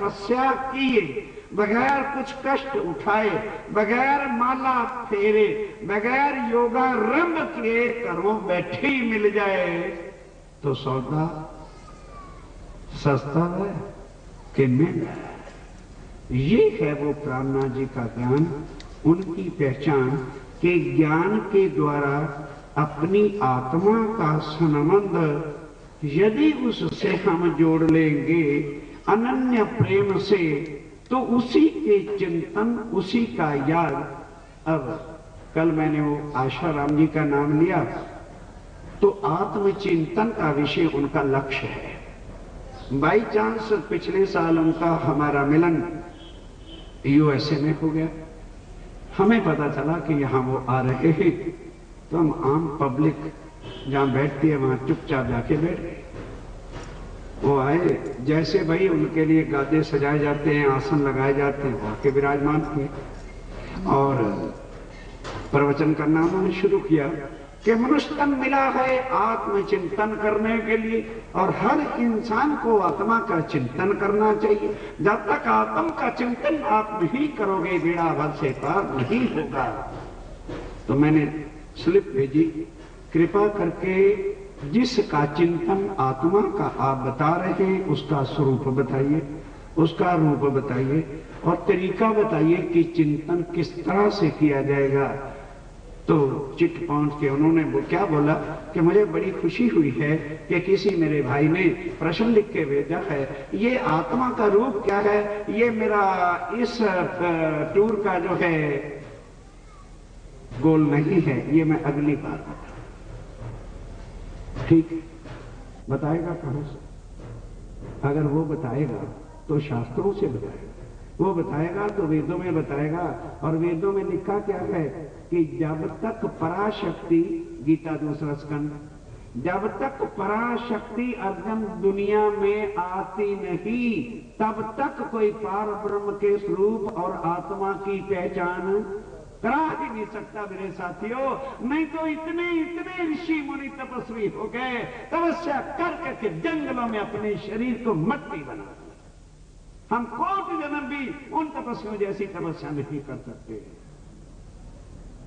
तपस्या किए, बगैर कुछ कष्ट उठाए, बगैर माला फेरे, बगैर योगारंभ किए करो बैठे ही मिल जाए तो सौदा सस्ता है कि महंगा है। ये है वो प्राणनाथ जी का ज्ञान, उनकी पहचान के ज्ञान के द्वारा अपनी आत्मा का संबंध यदि उससे हम जोड़ लेंगे अनन्य प्रेम से, तो उसी के चिंतन, उसी का याद। अब कल मैंने वो आशाराम जी का नाम लिया, तो आत्मचिंतन का विषय उनका लक्ष्य है। बाई चांस पिछले साल उनका हमारा मिलन यूएसए में हो गया। हमें पता चला कि यहां वो आ रहे हैं, तो हम आम पब्लिक जहां बैठती है वहां चुपचाप जाके बैठ गए। वो आए, जैसे भाई उनके लिए गादे सजाए जाते हैं, आसन लगाए जाते हैं, वो आके विराजमान हुए और प्रवचन करना उन्होंने शुरू किया कि मनुष्य तन मिला है आत्मचिंतन करने के लिए, और हर इंसान को आत्मा का चिंतन करना चाहिए। जब तक आत्मा का चिंतन आप नहीं करोगे बेड़ा भर से पार नहीं होगा। तो मैंने स्लिप भेजी, कृपा करके जिसका चिंतन आत्मा का आप बता रहे हैं उसका स्वरूप बताइए, उसका रूप बताइए और तरीका बताइए कि चिंतन किस तरह से किया जाएगा। तो चिट पहुंच के उन्होंने वो क्या बोला कि मुझे बड़ी खुशी हुई है कि किसी मेरे भाई ने प्रश्न लिख के भेजा है, ये आत्मा का रूप क्या है, ये मेरा इस टूर का जो है गोल नहीं है, ये मैं अगली बार बताऊं। ठीक बताएगा कहां से? अगर वो बताएगा तो शास्त्रों से बताएगा, वो बताएगा तो वेदों में बताएगा। और वेदों में लिखा क्या है कि जब तक पराशक्ति, गीता 2 स्कंद, जब तक पराशक्ति अर्जुन दुनिया में आती नहीं तब तक कोई पार ब्रह्म के स्वरूप और आत्मा की पहचान करा ही नहीं सकता मेरे साथियों। नहीं तो इतने इतने ऋषि मुनि तपस्वी हो गए, तपस्या कर करके जंगलों में अपने शरीर को मट्टी बना दिया। हम कोटि जन्म भी उन तपस्वियों जैसी तपस्या नहीं कर सकते।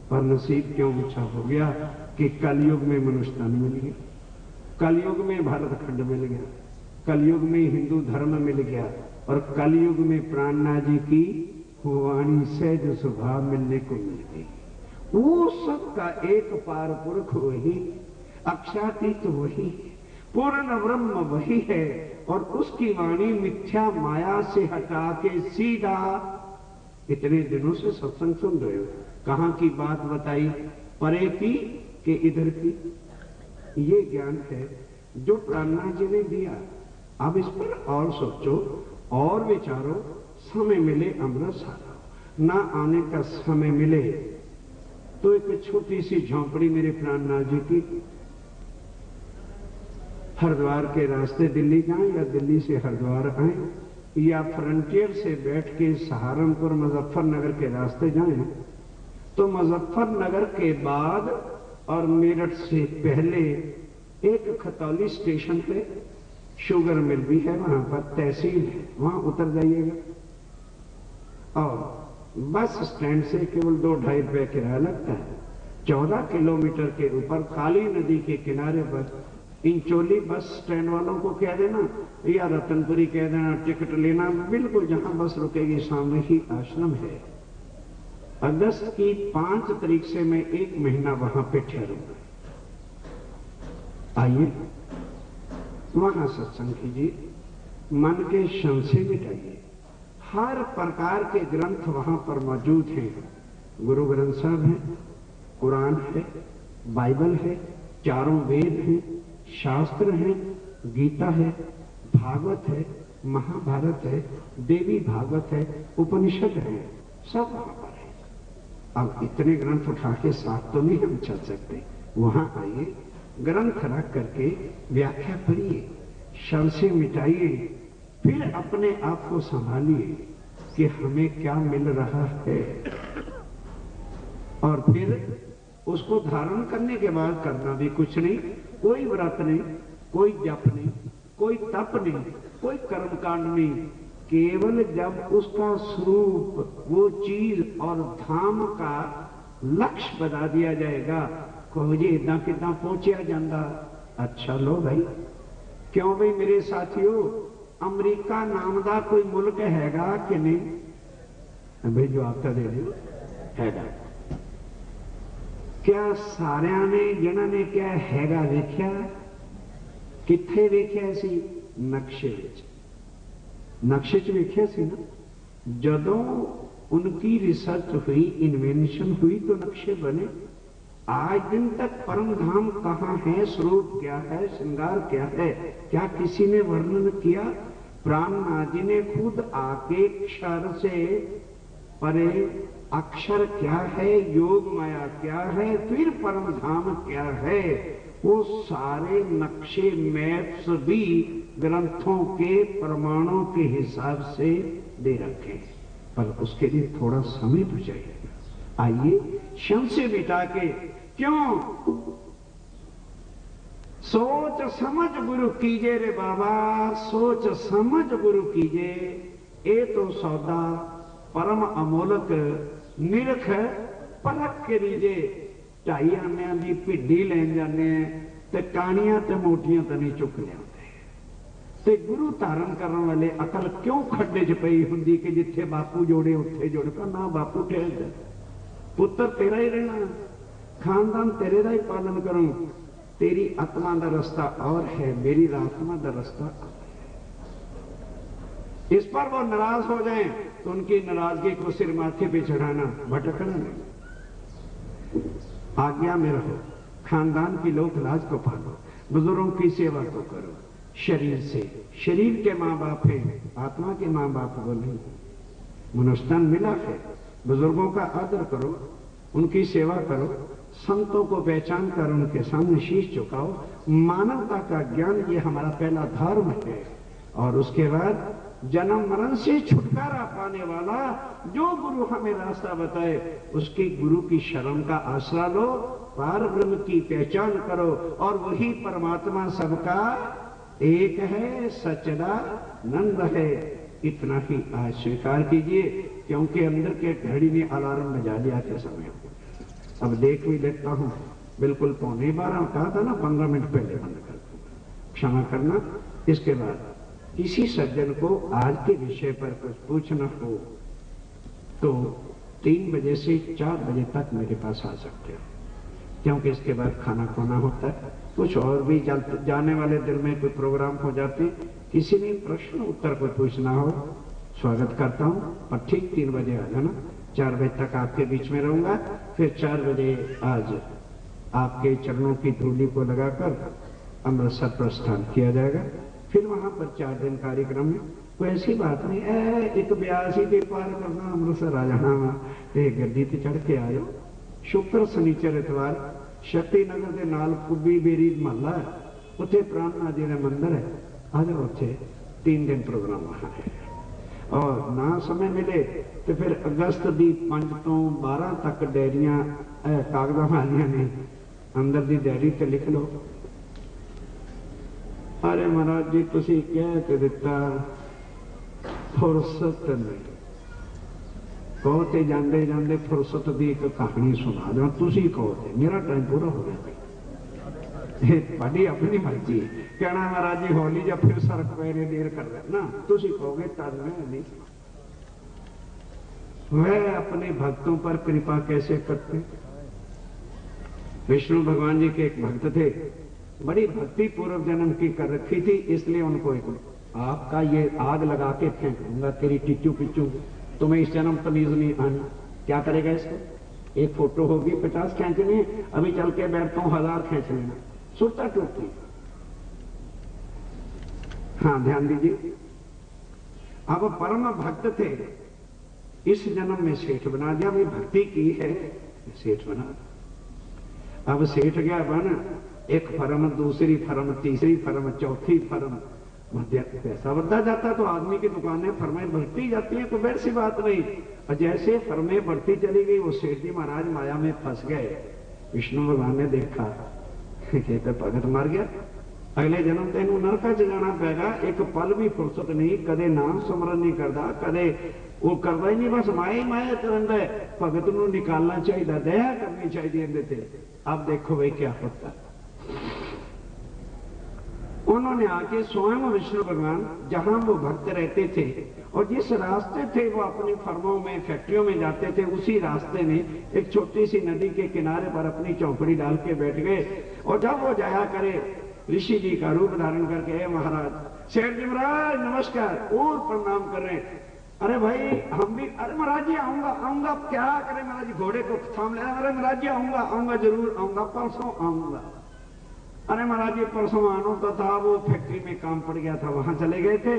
पर नसीब क्यों ऊंचा हो गया कि कलयुग में मनुष्य तन मिल गया, कलयुग में भारत खंड मिल गया, कलयुग में हिंदू धर्म मिल गया, और कलयुग में प्राणनाथ जी की वाणी से जो स्वभाव मिलने को मिल गई। वो सबका एक पार पुरुष वही, अक्षातीत वही, पूर्ण ब्रह्म वही है, और उसकी वाणी मिथ्या माया से हटा के सीधा इतने दिनों से सत्संग सुन रहे हो, कहां की बात बताई, परे की कि इधर की। ये ज्ञान है जो प्राणनाथ जी ने दिया। अब इस पर और सोचो और विचारो, समय मिले अमृत सारो, ना आने का समय मिले तो एक छोटी सी झोंपड़ी मेरे प्राणनाथ जी की, हरिद्वार के रास्ते दिल्ली जाएं या दिल्ली से हरिद्वार आए या फ्रंटियर से बैठ के सहारनपुर मुजफ्फरनगर के रास्ते जाएं, तो मुजफ्फरनगर के बाद और मेरठ से पहले एक खतौली स्टेशन पे शुगर मिल भी है, वहां पर तहसील है, वहां उतर जाइएगा। और बस स्टैंड से केवल 2-2.5 रुपए किराया लगता है। 14 किलोमीटर के ऊपर काली नदी के किनारे पर इंचोली बस स्टैंड वालों को कह देना या रतनपुरी कह देना, टिकट लेना, बिल्कुल जहां बस रुकेगी सामने ही आश्रम है। अगस्त की 5 तारीख से मैं 1 महीना वहां पे ठहरूंगा। आइए वहां सत्संग कीजिए, मन के संशय मिटाइए। हर प्रकार के ग्रंथ वहां पर मौजूद हैं। गुरु ग्रंथ साहब हैं, कुरान है, बाइबल है, चारों वेद हैं, शास्त्र हैं, गीता है, भागवत है, महाभारत है, देवी भागवत है, उपनिषद है, सब वहां पर है। अब इतने ग्रंथ उठा के साथ तो नहीं हम चल सकते। वहां आइए, ग्रंथ रख करके व्याख्या करिए, संशय मिटाइए, फिर अपने आप को संभालिए कि हमें क्या मिल रहा है, और फिर उसको धारण करने के बाद करना भी कुछ नहीं, कोई व्रत नहीं, कोई जप नहीं, कोई तप नहीं, कोई कर्मकांड नहीं, केवल जब उसका स्वरूप, वो चीज और धाम का लक्ष्य बता दिया जाएगा, कहो जी इदा कि पहुंचा जाता। अच्छा लो भाई, क्यों भाई मेरे साथियों, अमरीका नाम का कोई मुल्क हैगा कि नहीं? भाई जवाब तो दे दो, हैगा। क्या सारिया ने जिन्होंने क्या हैगा वेख्या? किथे वेख्या सी? नक्शे विच, नक्शे च वेख्या सी ना। जदों उनकी रिसर्च हुई, इन्वेंशन हुई, तो नक्शे बने। आज दिन तक परम धाम कहाँ है, स्वरूप क्या है, श्रृंगार क्या है, क्या किसी ने वर्णन किया? प्राणनाथ जी ने खुद आके क्षर से परे अक्षर क्या है, योग माया क्या है, फिर परम धाम क्या है, वो सारे नक्शे मैप्स भी ग्रंथों के प्रमाणों के हिसाब से दे रखे। पर उसके लिए थोड़ा समय तो चाहिए। आइए संशय मिटा के, क्यों सोच समझ गुरु कीजे रे बाबा, सोच समझ गुरु कीजे, ये तो सौदा परम अमोलक निरख परख के लीजे। ढाई आनिया की भिड्डी लैन जाने ते कानियां ते मोटियां तो नहीं चुक लिया। ते गुरु धारण करने वाले अकल क्यों खड्डे च पई हुंदी कि जिथे बापू जोड़े उत्थे जोड़ का ना। बापू ठहर जा, पुत्र तेरा ही रहना, खानदान तेरे का ही पालन करूं। तेरी आत्मा का रास्ता और है, मेरी आत्मा का रास्ता और है। इस पर वो नाराज हो जाए तो उनकी नाराजगी को सिर माथे पे चढ़ाना, भटकना नहीं। आज्ञा में रहो, खानदान की लोक लाज को पालो, बुजुर्गों की सेवा को करो। शरीर से, शरीर के माँ बाप है, आत्मा के माँ बाप वो नहीं। मनुष्यतन मिला है, बुजुर्गों का आदर करो, उनकी सेवा करो, संतों को पहचान कर उनके सामने शीश झुकाओ। मानवता का ज्ञान ये हमारा पहला धर्म है। और उसके बाद जन्म मरण से छुटकारा पाने वाला जो गुरु हमें रास्ता बताए, उसके गुरु की शरण का आसरा लो, पार ब्रह्म की पहचान करो, और वही परमात्मा सबका एक है, सच्चिदानंद है। इतना ही आज स्वीकार कीजिए, क्योंकि अंदर के घड़ी ने अलार्म बजा दिया के समय। अब देख भी लेता हूं, बिल्कुल 11:15 कहा था ना, 15 मिनट पहले बंद कर दूंगा, क्षमा करना। इसके बाद किसी सज्जन को आज के विषय पर कुछ पूछना हो तो 3 बजे से 4 बजे तक मेरे पास आ सकते हो, क्योंकि इसके बाद खाना खोना होता है। कुछ और भी जाने वाले दिल में कोई प्रोग्राम हो जाते। किसी ने प्रश्न उत्तर को पूछना हो, स्वागत करता हूं, पर ठीक 3 बजे आ जाना। 4 बजे तक आपके बीच में रहूंगा। फिर 4 बजे आज आपके चरणों की धूली को लगाकर अमृतसर प्रस्थान किया जाएगा। फिर वहां पर 4 दिन कार्यक्रम में, कोई ऐसी बात नहीं है, एक ब्यास ही पार करना, अमृतसर आ जाना वा, गड्डी ते चढ़ के आयो। शुक्र शनिचर इतवार शक्ति नगर के नाल कुब्बी बेरी महला है, उत्थे प्राणनाथ जी का मंदिर है, आ जाओ। उत्थे 3 दिन प्रोग्राम वहां है। और ना समय मिले तो फिर अगस्त की 5 तो 12 तक डायरियां कागजां वालियां ने, अंदर की डायरी ते लिख लो। अरे महाराज जी तुसी कह के दिता, फुरसत नहीं, कहो ते जाते जाते फुरसत की एक कहानी सुना दो। तुसी कहो ते मेरा टाइम पूरा हो गया। भाई अपनी मर्जी, कहना महाराज जी हौली या फिर सरक पे देर कर रहे ना, तुसी कहोगे तब मैं नहीं। वह अपने भक्तों पर कृपा कैसे करते? विष्णु भगवान जी के एक भक्त थे, बड़ी भक्ति पूर्व जन्म की कर रखी थी, इसलिए उनको एक आपका ये आग लगा के फेंक दूंगा, तेरी टिचू पिचू, तुम्हें इस जन्म तमीज नहीं आनी। क्या करेगा इसको? एक फोटो होगी 50 खींचने, अभी चल के बैठता हूं 1000 खींच लेना, सुरता टूटती। हाँ ध्यान दीजिए। अब परम भक्त थे, इस जन्म में सेठ बना दिया, भाई भक्ति की है सेठ बना। अब सेठ गया बन, एक फर्म, दूसरी फर्म, तीसरी फर्म, चौथी फर्म, मध्य पैसा बढ़ता जाता तो आदमी की दुकानें फर्में बढ़ती जाती हैं, कोई बड़ी सी बात नहीं। और जैसे फर्में बढ़ती चली गई, वो सेठ जी महाराज माया में फंस गए। विष्णु भगवान ने देखा कि तो भगत मर गया, अगले जन्म तेन नरक च जाना पैगा, एक पल भी फुरसत नहीं, कदे नाम सिमरन नहीं करता, कदे वो करता ही नहीं, बस माया ही माया करता है। भगत नूं निकालना चाहिए, दया करनी चाहिए इहदे ते। अब देखो भाई क्या होता। उन्होंने आके स्वयं विष्णु भगवान जहां वो भक्त रहते थे और जिस रास्ते थे वो अपनी फर्मों में फैक्ट्रियों में जाते थे, उसी रास्ते में एक छोटी सी नदी के किनारे पर अपनी चौपड़ी डाल के बैठ गए। और जब वो जाया करे ऋषि जी का रूप धारण करके, महाराज सेठ जी महाराज नमस्कार, और प्रणाम कर रहे हैं। अरे भाई हम भी, अरे महाराज जी आऊंगा आऊंगा, क्या करें महाराज जी, घोड़े को थाम ले, अरे महाराज जी आऊंगा आऊंगा, जरूर आऊंगा, परसों आऊंगा। अरे महाराज जी परसों आना तो था, वो फैक्ट्री में काम पड़ गया था, वहां चले गए थे।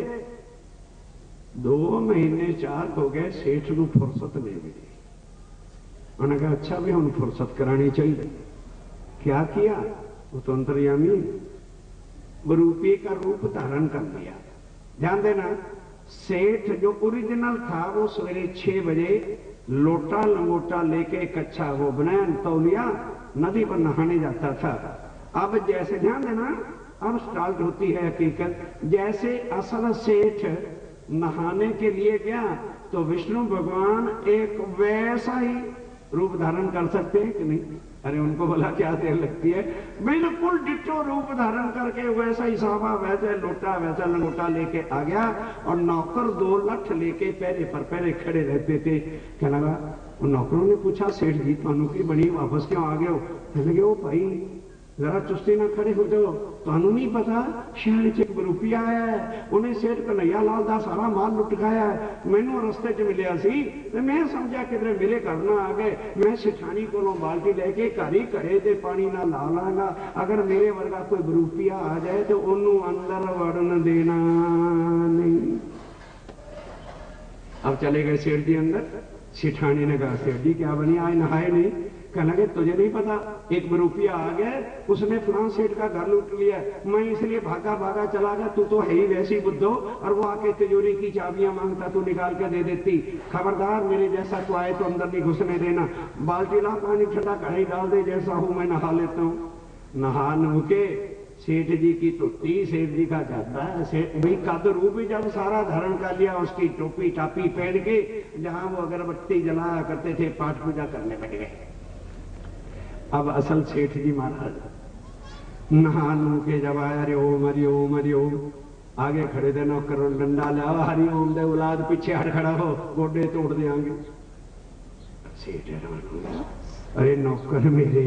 2 महीने 4 हो गए, सेठ नूं फुरसत नहीं मिली। उन्होंने कहा अच्छा भी हम फुरसत करानी चाहिए। क्या किया, वो तो अंतर्यामी रूपी का रूप धारण कर लिया। ध्यान देना, सेठ जो ओरिजिनल था वो सवेरे 6 बजे लोटा लंगोटा लेके कच्चा वो बनियान तौलिया नदी पर नहाने जाता था। अब जैसे, ध्यान देना, अब स्टार्ट होती है हकीकत। जैसे असल सेठ नहाने के लिए गया तो विष्णु भगवान एक वैसा ही रूप धारण कर सकते हैं कि नहीं? अरे उनको बोला क्या देर लगती है, बिल्कुल डिट्टो रूप धारण करके वैसा ही सावा, वैसे लोटा, वैसा लंगोटा लेके आ गया। और नौकर 2 लठ लेके पहरे पर पहरे खड़े रहते थे। क्या लगा, नौकरों ने पूछा सेठ जी थानू की बनी, वापस क्यों आ गए हो? कहने लगे, ओ भाई जरा चुस्ती ना खड़े हो जाओ, थानू नहीं पता शहर च एक रुपया आया है, उन्हें सेठ कन्हैया लाल दा सारा माल लुट खाया है। मैनू रस्ते च मिलिया सी ते मैं समझा किधरे मेरे घर ना आ गए, मैं सेठानी कोलों बाल्टी लेके घर ही घड़े ते पानी ना ला लांगा। अगर मेरे वर्गा कोई रुपया आ जाए तो ओनू अंदर वड़न देना नहीं। अब चले गए सेठ जी अंदर। सेठानी ने कहा सेठ जी क्या बनी, आज नहाए नहीं? कहने लगे तुझे नहीं पता, एक रुपया आ गया, उसने फलां सेठ का घर लूट लिया, मैं इसलिए भागा भागा चला गया। तू तो है ही वैसी बुद्धो, और वो आके तिजोरी की चाबियां मांगता, तू निकाल के दे देती। खबरदार मेरे जैसा तू आए तो अंदर नहीं घुसने देना। बाल्टी ला पानी ठंडा कढ़ाई डाल दे, जैसा हूं मैं नहा लेता हूँ। नहा नु के सेठ जी की टोपी, सेठ जी का जाता है भाई, कद रूप ही जब सारा धारण कर लिया, उसकी टोपी टापी पहन के जहां वो अगरबत्ती जलाया करते थे, पाठ पूजा करने लग गए। अब असल सेठ जी महाराज नहा नू के जब आया, अरे ओम हरि ओम हरि ओम, आगे खड़े थे नौकर डंडा लिया, हरि ओम दे औलाद पीछे हट खड़ा हो, गोडे तोड़ देंगे। सेठ अरे नौकर मेरे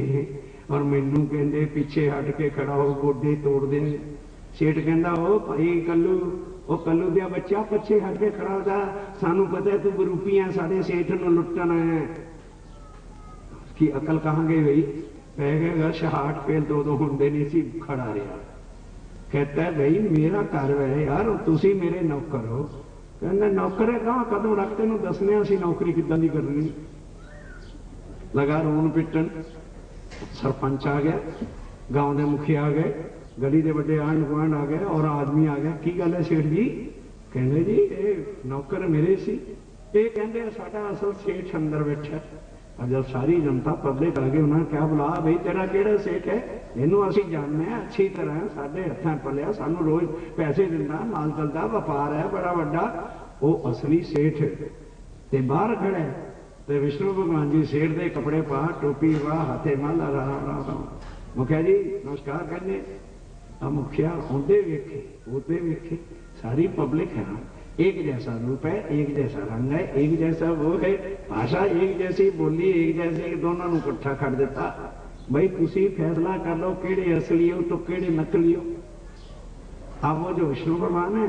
और मैनू कहते पीछे हट के खड़ा हो, गोडे तोड़ दे। सेठ कहता ओ भाई कल्लू, ओ कल्लू दिया बच्चा पीछे हट के खड़ा होता, सानू पता है तू बरूपियां साढ़े सेठ नू लुटना है। की अकल कहां गई भाई? पै गए शहाट फेल दो होंगे नहीं सी, खड़ा रहा। कहता है भाई मेरा घर है यार, तुसी मेरे नौकर हो। कहना नौकर है कहां, कदों रख तेन दसने असी नौकरी किदां दी करनी। लगा रोन पिटन। सरपंच आ गया, गांव के मुखिया आ गए, गली के बड़े आंढ गुआंढ आ गए और आदमी आ गया। की गल है सेठ जी? कहते जी ये नौकर मेरे सी, ये कहते साडा असल सेठ अंदर बैठा। और जब सारी जनता पब्लिक आ गई, उन्होंने क्या बुला भाई तेरा केड़ा सेठ है? इनू असी जानने अच्छी तरह, साडे हत्थां पलिया, सानू रोज पैसे दिंदा, माल चलता, व्यापार है बड़ा वड्डा। वो असली सेठ ते बाहर खड़ा है ते विष्णु भगवान जी सेठ दे कपड़े पा, टोपी पा, हाथे मल, मुखिया जी नमस्कार कहने। अब मुखिया आते वेखे, होते वेखे, सारी पब्लिक है, एक जैसा रूप है, एक जैसा रंग है, एक जैसा वो है, भाषा एक जैसी, बोली एक जैसी, दोनों को इकट्ठा कर देता। भाई तुसी फैसला कर लो केड़े असली हो तो केड़े नकली हो। अब वो जो विष्णु भगवान है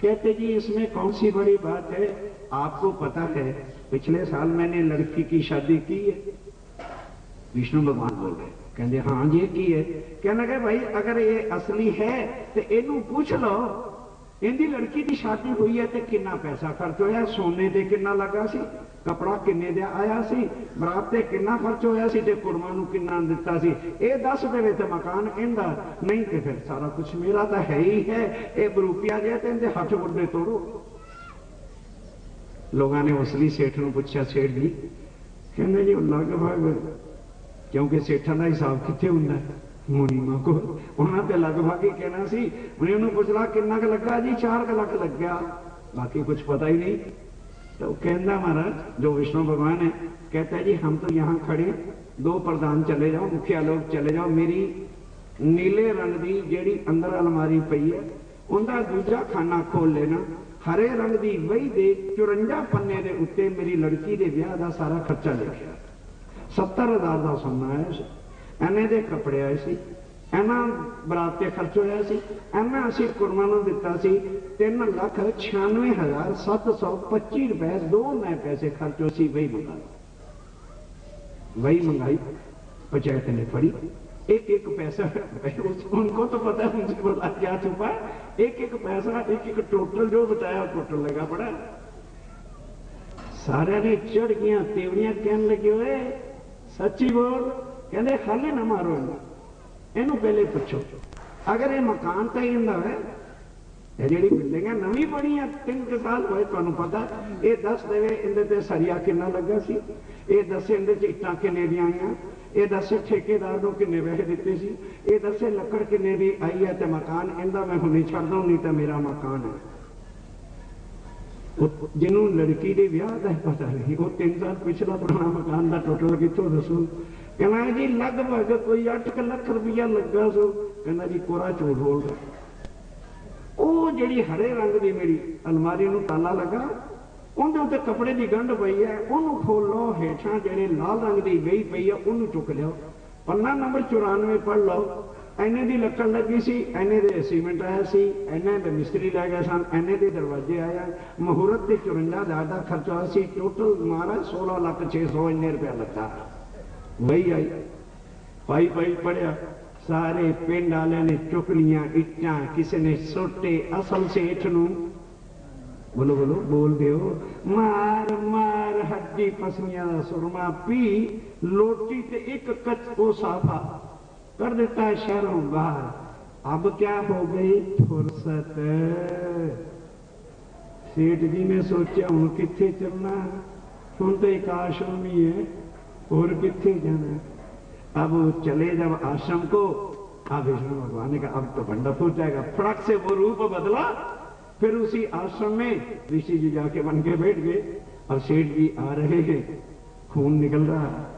कहते जी इसमें कौन सी बड़ी बात है, आपको पता है पिछले साल मैंने लड़की की शादी की है। विष्णु भगवान बोल रहे, कहते हाँ जी की है। कहने लगे भाई अगर ये असली है तो इनू पूछ लो, इनकी लड़की की शादी हुई है तो कितना पैसा खर्च होया, सोने दे कितना लगा सी, कपड़ा किन्ने दे आया सी, बरात ते कितना खर्च होया सी, ते कुड़मा नू कितना दिता सी, ये दस देवे ते मकान इनदा, नहीं तो फिर सारा कुछ मेरा तो है ही है, ये बरूपिया जे ते इनके हथ गुड्डे तोड़ो। लोगों ने असली सेठ नू पूछा सेठ जी, कहने जी लगभग, क्योंकि सेठा का हिसाब कितने हुंदा, मुनीमा को उन्होंने लगभग ही कहना सी। मुनी उन्होंने पूछला किन्ना क लगा जी, 4 लाख लग गया, बाकी कुछ पता ही नहीं। तो कहना महाराज जो विष्णु भगवान है, कहता है जी हम तो यहाँ खड़े, 2 प्रधान चले जाओ, मुखिया लोग चले जाओ, मेरी नीले रंग की जेड़ी अंदर अलमारी पई है उनका दूजा खाना खोल लेना, हरे रंग की वही दे 54 पन्ने के उत्ते मेरी लड़की के ब्याह का सारा खर्चा लिखा, 70,000 का सोना आया, इन्ने दे कपड़े आए सी, इन्ना बरात ते खर्च होया सी, इन्ना असीं कुड़मां नूं दित्ता सी 3,96,725 रुपए, 2 नए पैसे खर्च हो सी। वही मंगाई पंचायत ने फड़ी, एक एक पैसा उनको तो पता है उनसे बोला क्या छुपा है, एक एक पैसा, एक एक टोटल जो बताया टोटल लगा पड़ा। सारे ने चढ़ गया, तेवड़ियां कहने लगे हुए सच्ची बोल, कहते खाले ना मारो इनू पहले पूछो, अगर ये मकान तो ही है जी बिल्डिंग नवी बनी है 3 साल हुए, तुहानू पता ये दस देवे इहदे सरिया कितना लगा सी, ये दसे इहदे इट्टां किन्ने दी आईयां, ये दसे ठेकेदार को किन्ने पैसे दिते सी, ये दसे लकड़ किन्ने दी आई है, तो मकान इहदा मैं हुणे छड्ड दूं, नहीं तो मेरा मकान है। जिन्हों लड़की के ब्याह का पता नहीं, वो 3 साल पिछला पुराना मकान का टोटल कितों दसो, कहना जी लगभग कोई 8 लाख रुपया लगा सो, कहना जी कोरा झूठ बोल रहा। वो जी हरे रंग की मेरी अलमारी नूं ताला लगा, उन्हें उत्ते कपड़े की गंढ पई है, उन्होंने खोलो, हेठां जेड़े लाल रंग की गई पई है उन्होंने चुक लियो, पन्ना नंबर 94 पढ़ लो, इन्ने दी लकड़ लगी सी, इन्ने दे सीमेंट आया सी, इन्ने दे मिस्त्री लै गए सन, इन्ने दे दरवाजे आया, मुहूर्त से 54,000 का खर्चा सी, टोटल महाराज 16,600,000 इन्ने रुपया लगा। वही आई पाई पाई पढ़िया, सारे पिंड वाले ने चुक लिया इट्टां, किसी ने सोटे, असल सेठ नूं बोलो बोलो बोल दो, मार मार हड्डी पसलियां दा सुरमा पी, लोटी ते एक कच्चो साफा कर देता है शहरों बाहर। अब क्या हो गई फुर्सत, सेठ जी ने सोचा हूं किथे चलना, हूं तो एक आश्रम ही है और किथे जाना। अब वो चले जब आश्रम को, अब विष्णु भगवान ने कहा अब तो बंडा फूट जाएगा, फड़क से वो रूप बदला, फिर उसी आश्रम में ऋषि जी जाके बन के बैठ गए, और सेठ जी आ रहे हैं, खून निकल रहा,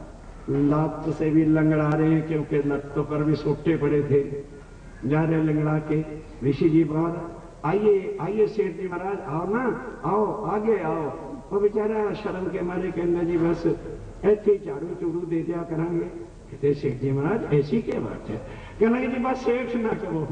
लात से भी लंगड़ा रहे हैं क्योंकि लत्तों पर भी सोटे पड़े थे, जा रहे लंगड़ा के। ऋषि जी बाहर, आइए आइए सेठ जी महाराज आओ ना, आओ आगे आओ। वो बेचारा शर्म के मारे कहना जी बस ऐसे झाड़ू चूड़ू दे दिया करांगे। कहते सेठ जी महाराज ऐसी क्या बात है, कहना जी बस सेठ ना करो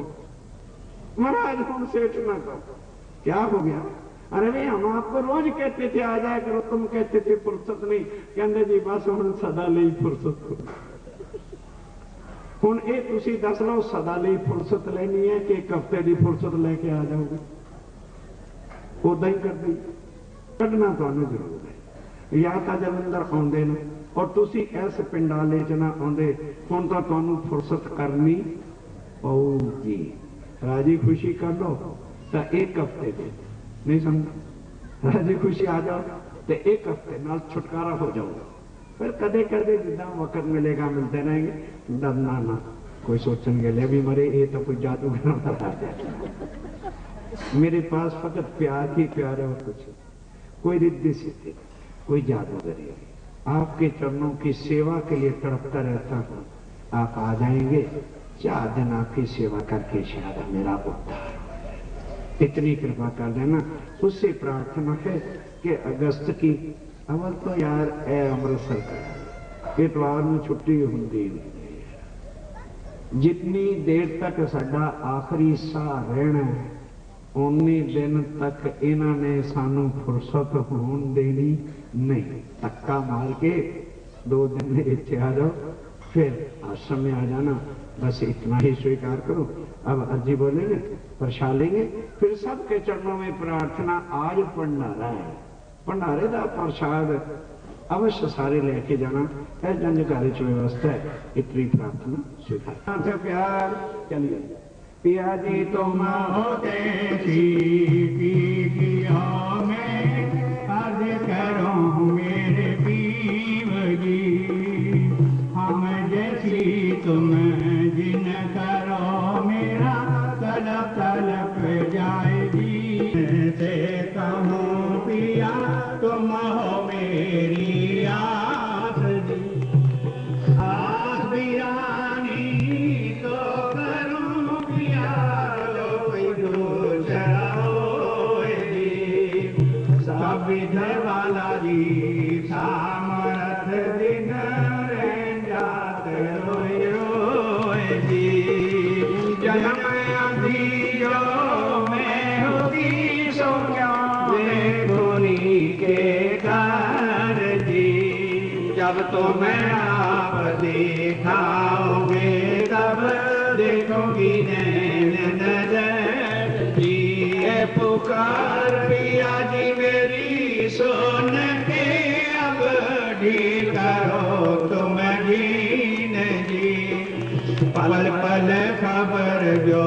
महाराज, हम सेठ ना करो। क्या हो गया, अरे भाई हम आपको रोज कहते थे आ जाया करो, तुम कहते थे फुर्सत नहीं, कहते जी बस हम सदा ले फुर्सत हुण ये तुसी दस लो सदा ले फुर्सत लेनी है कि 1 हफ्ते की फुर्सत लेके आ जाओगे, उदा ही कर दी, कढ़ना तुहानू जरूर है, या तो जलंधर आउंदे ने और तुसी इस पिंडाले च ना आउंदे, हुण तां तुहानू फुर्सत करनी पऊगी, राजी खुशी कर लो तो 1 हफ्ते दे नहीं समझ, राजी खुशी आ जाओ तो 1 हफ्ते नाल छुटकारा हो जाओगा, फिर कदे कदे जिदा वक्त मिलेगा मिलते रहेंगे, डरना ना। कोई सोचन गए भी मरे ये तो कोई जादू मेरे पास फकत प्यार ही प्यार है और कुछ, कोई रिद्धि सिद्धि, कोई जादूगरी, आपके चरणों की सेवा के लिए तड़पता रहता हूँ, आप आ जाएंगे 4 दिन आपकी सेवा करके शायद मेरा उद्धार, इतनी कृपा कर देना। उससे प्रार्थना है कि अगस्त की अवल तो यार ए अमृतसर का इतवार में छुट्टी होती नहीं, जितनी देर तक साडा आखिरी साह रहना है उन्नी दिन तक इन्होंने सानू फुर्सत होने देनी नहीं, धक्का मार के 2 दिन में इत्थे आ जाओ, फिर आश्रम में आ जाना, बस इतना ही स्वीकार करो। अब अर्जी बोलेंगे, प्रसाद लेंगे, फिर सबके चरणों में प्रार्थना। आज भंडारा है, भंडारे का प्रसाद अवश्य सारे लेके जाना, जंजकारी च व्यवस्था है, इतनी प्रार्थना स्वीकार। प्यार चलिए पिया जी तुम होते अर्ज करो मेरे पीव जी, हम जैसी तुम जिन तुम हो मेरी आस जी, आस बिरानी तो करूं प्यारो कोई दूसरा होए जी, सब विध वाला जी सामर्थ दिन रह जात रोए रोए जी, जन्म अधियो मैं होगी सो क्या देखोनी के घर जी, जब तुम्हें आप दिखाओगे तब देखोगी नैन नजर जी, ये पुकार पिया जी मेरी सुन के अब ढील करो तुम दीन जी, पल पल खबर जो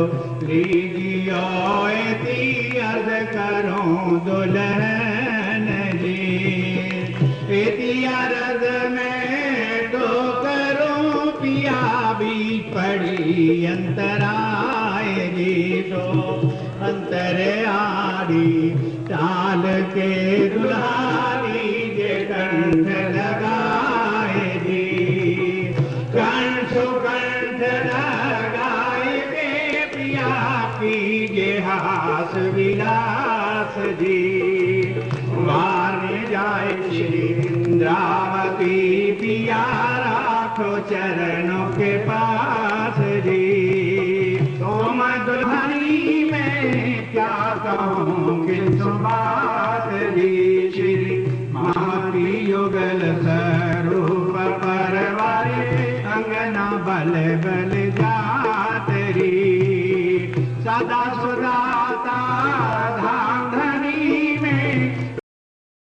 लीजियो ऐसी अर्ज करूं दुल्हन जी, ऐसी अर्ज में तो करूं पिया भी पड़ी अंतराय जी, तो अंतर आड़ी टाल के दुलारी जे कंठ लगाए जी, कंठ कंठ लगाए के पिया कीजे हास विलास जी, वार जाए श्री इंद्रावती पिया राखो चरणों के पास जी, तुम दुल्हनी में क्या कहूँ किस बात जी, श्री